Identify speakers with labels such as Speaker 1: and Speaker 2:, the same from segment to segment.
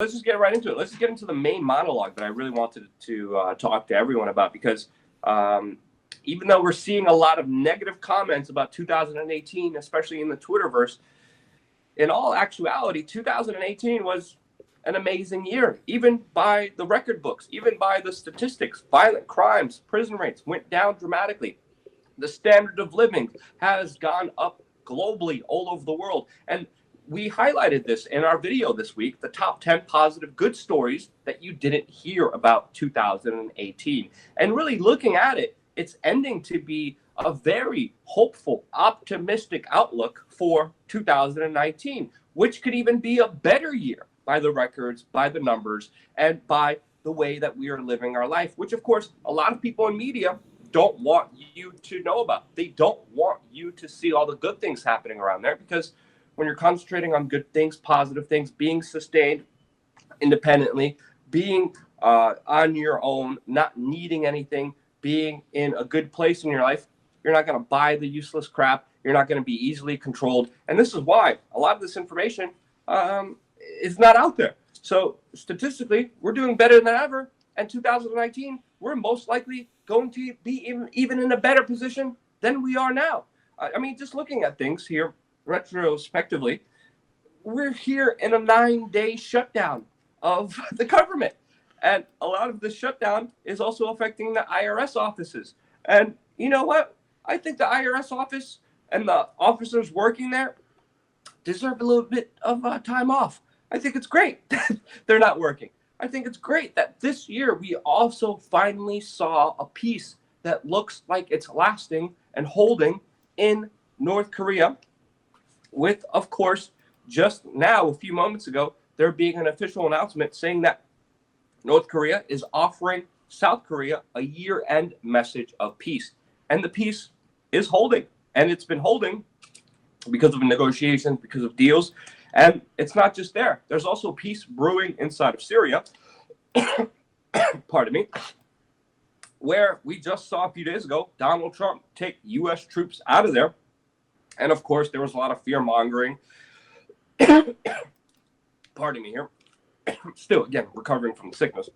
Speaker 1: let's just get right into it. Let's just get into the main monologue that I really wanted to talk to everyone about, because even though we're seeing a lot of negative comments about 2018, especially in the Twitterverse, in all actuality, 2018 was an amazing year, even by the record books, even by the statistics. Violent crimes, prison rates went down dramatically. The standard of living has gone up globally all over the world. And we highlighted this in our video this week, the top 10 positive good stories that you didn't hear about 2018. And really looking at it, it's ending to be a very hopeful, optimistic outlook for 2019, which could even be a better year by the records, by the numbers, and by the way that we are living our life, which, of course, a lot of people in media don't want you to know about. They don't want you to see all the good things happening around there, because when you're concentrating on good things, positive things, being sustained independently, being on your own, not needing anything, being in a good place in your life, you're not going to buy the useless crap. You're not going to be easily controlled. And this is why a lot of this information is not out there. So statistically, we're doing better than ever. And 2019, we're most likely going to be even in a better position than we are now. I mean, just looking at things here retrospectively, we're here in a 9-day shutdown of the government. And a lot of the shutdown is also affecting the IRS offices. And you know what? I think the IRS office and the officers working there deserve a little bit of time off. I think it's great that they're not working. I think it's great that this year we also finally saw a peace that looks like it's lasting and holding in North Korea, with, of course, just now, a few moments ago, there being an official announcement saying that North Korea is offering South Korea a year-end message of peace. And the peace is holding, and it's been holding because of negotiations, because of deals. And it's not just there. There's also peace brewing inside of Syria, pardon me, where we just saw a few days ago Donald Trump take U.S. troops out of there. And of course, there was a lot of fear mongering. Pardon me here. Still, again, recovering from the sickness.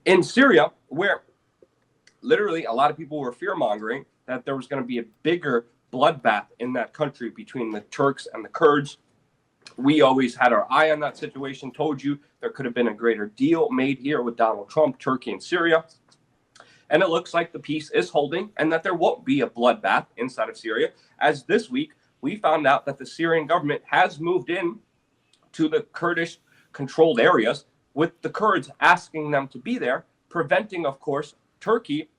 Speaker 1: In Syria, where literally a lot of people were fear mongering that there was going to be a bigger bloodbath in that country between the Turks and the Kurds. We always had our eye on that situation, told you there could have been a greater deal made here with Donald Trump, Turkey, and Syria. And it looks like the peace is holding and that there won't be a bloodbath inside of Syria, as this week we found out that the Syrian government has moved in to the Kurdish-controlled areas, with the Kurds asking them to be there, preventing, of course, Turkey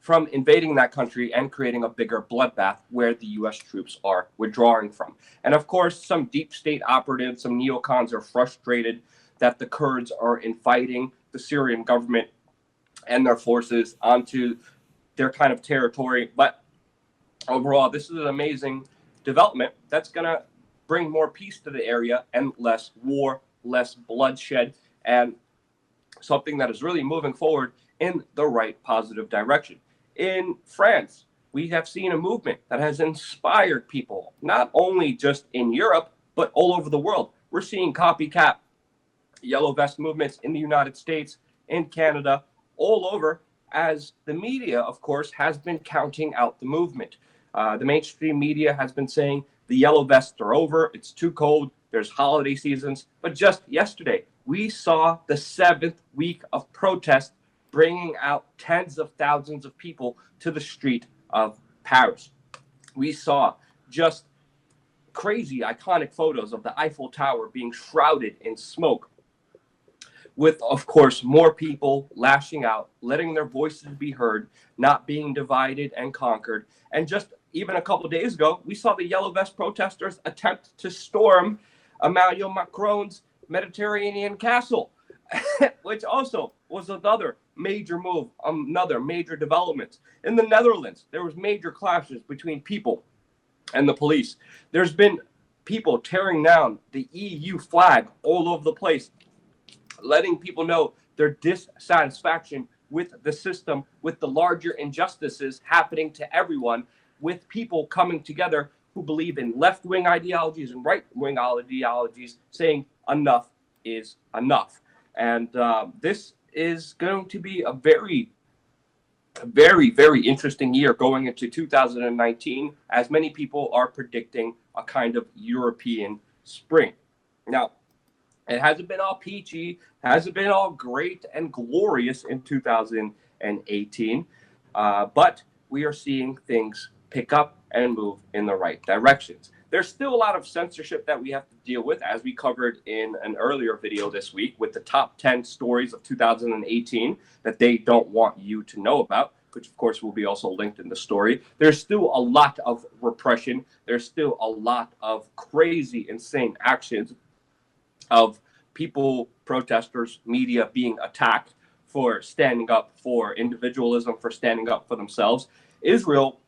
Speaker 1: from invading that country and creating a bigger bloodbath where the U.S. troops are withdrawing from. And of course, some deep state operatives, some neocons are frustrated that the Kurds are inviting the Syrian government and their forces onto their kind of territory. But overall, this is an amazing development that's going to bring more peace to the area and less war, less bloodshed, and something that is really moving forward in the right positive direction. In France, we have seen a movement that has inspired people, not only just in Europe, but all over the world. We're seeing copycat yellow vest movements in the United States, in Canada, all over, as the media, of course, has been counting out the movement. The mainstream media has been saying the yellow vests are over, it's too cold, there's holiday seasons. But just yesterday, we saw the 7th week of protest, bringing out tens of thousands of people to the street of Paris. We saw just crazy, iconic photos of the Eiffel Tower being shrouded in smoke, with, of course, more people lashing out, letting their voices be heard, not being divided and conquered. And just even a couple of days ago, we saw the Yellow Vest protesters attempt to storm Emmanuel Macron's Mediterranean castle, which also was another major move, another major development. In the Netherlands, there was major clashes between people and the police. There's been people tearing down the EU flag all over the place, letting people know their dissatisfaction with the system, with the larger injustices happening to everyone, with people coming together who believe in left-wing ideologies and right-wing ideologies, saying enough is enough. And this is going to be a very, very interesting year going into 2019, as many people are predicting a kind of European spring. Now, it hasn't been all peachy, hasn't been all great and glorious in 2018, but we are seeing things pick up and move in the right directions. There's still a lot of censorship that we have to deal with, as we covered in an earlier video this week with the top 10 stories of 2018 that they don't want you to know about, which of course will be also linked in the story. There's still a lot of repression. There's still a lot of crazy, insane actions of people, protesters, media being attacked for standing up for individualism, for standing up for themselves. Israel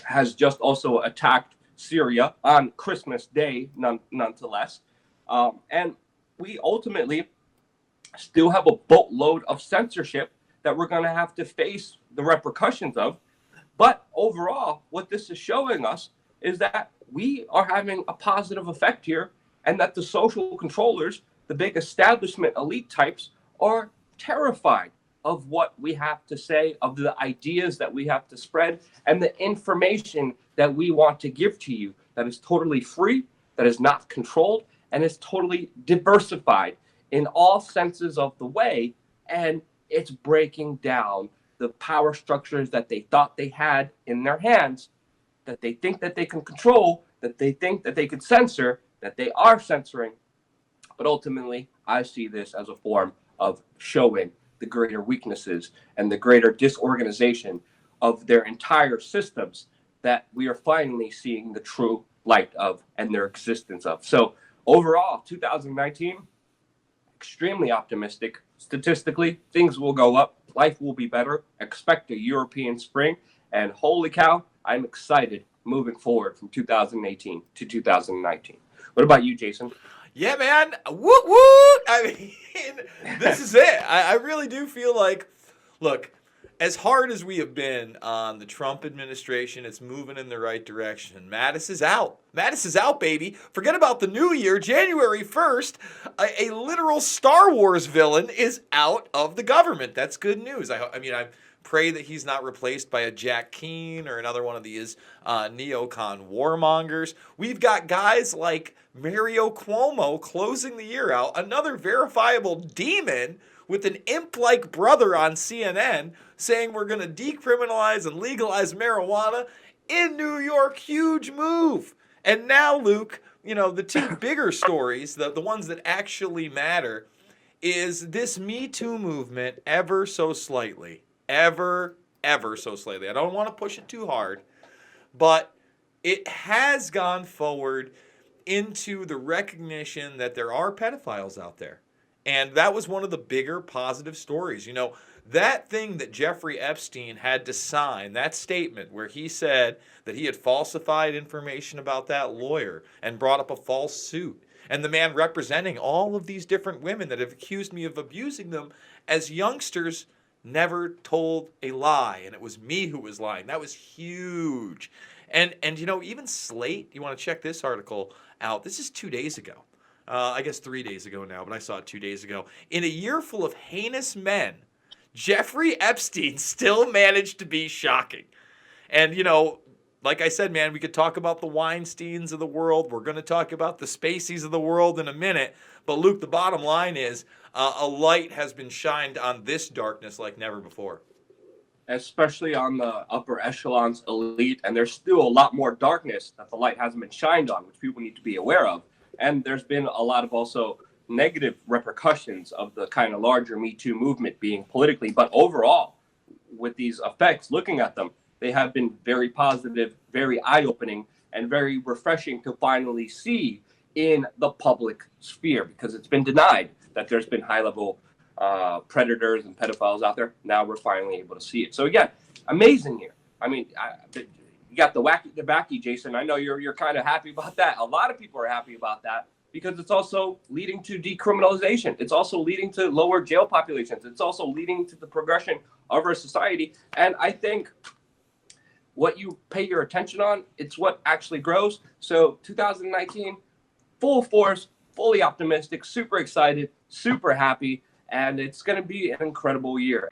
Speaker 1: has just also attacked Syria on Christmas Day, nonetheless. And we ultimately still have a boatload of censorship that we're going to have to face the repercussions of. But overall, what this is showing us is that we are having a positive effect here, and that the social controllers, the big establishment elite types, are terrified of what we have to say, of the ideas that we have to spread, and the information that we want to give to you that is totally free, that is not controlled, and is totally diversified in all senses of the way. And it's breaking down the power structures that they thought they had in their hands, that they think that they can control, that they think that they could censor, that they are censoring. But ultimately, I see this as a form of showing the greater weaknesses and the greater disorganization of their entire systems that we are finally seeing the true light of and their existence of. So overall, 2019, extremely optimistic. Statistically, things will go up. Life will be better. Expect a European spring. And holy cow, I'm excited moving forward from 2018 to 2019. What about you, Jason?
Speaker 2: Yeah, man. Woot woot. I mean, this is it. I really do feel like, look, as hard as we have been on the Trump administration, it's moving in the right direction. Mattis is out. Mattis is out, baby. Forget about the new year. January 1st, a literal Star Wars villain is out of the government. That's good news. I pray that he's not replaced by a Jack Keane or another one of these neocon warmongers. We've got guys like Mario Cuomo closing the year out, another verifiable demon with an imp-like brother on CNN saying we're going to decriminalize and legalize marijuana in New York. Huge move. And now, Luke, the two bigger stories, the ones that actually matter, is this Me Too movement ever so slightly. Ever so slightly. I don't want to push it too hard, but it has gone forward into the recognition that there are pedophiles out there. And that was one of the bigger positive stories. That thing that Jeffrey Epstein had to sign, that statement where he said that he had falsified information about that lawyer and brought up a false suit. And the man representing all of these different women that have accused me of abusing them as youngsters never told a lie. And it was me who was lying. That was huge. And even Slate, you want to check this article out. This is 2 days ago. I guess 3 days ago now, but I saw it 2 days ago. In a year full of heinous men, Jeffrey Epstein still managed to be shocking. And, like I said, man, we could talk about the Weinsteins of the world. We're going to talk about the Spaceys of the world in a minute. But, Luke, the bottom line is a light has been shined on this darkness like never before.
Speaker 1: Especially on the upper echelons elite. And there's still a lot more darkness that the light hasn't been shined on, which people need to be aware of. And there's been a lot of also negative repercussions of the kind of larger Me Too movement being politically. But overall, with these effects, looking at them, they have been very positive, very eye-opening, and very refreshing to finally see in the public sphere, because it's been denied that there's been high-level predators and pedophiles out there. Now we're finally able to see it. So again, amazing here. I mean, you got the wacky, Jason. I know you're kind of happy about that. A lot of people are happy about that because it's also leading to decriminalization. It's also leading to lower jail populations. It's also leading to the progression of our society. And I think what you pay your attention on, it's what actually grows. So 2019, full force, fully optimistic, super excited, super happy, and it's going to be an incredible year.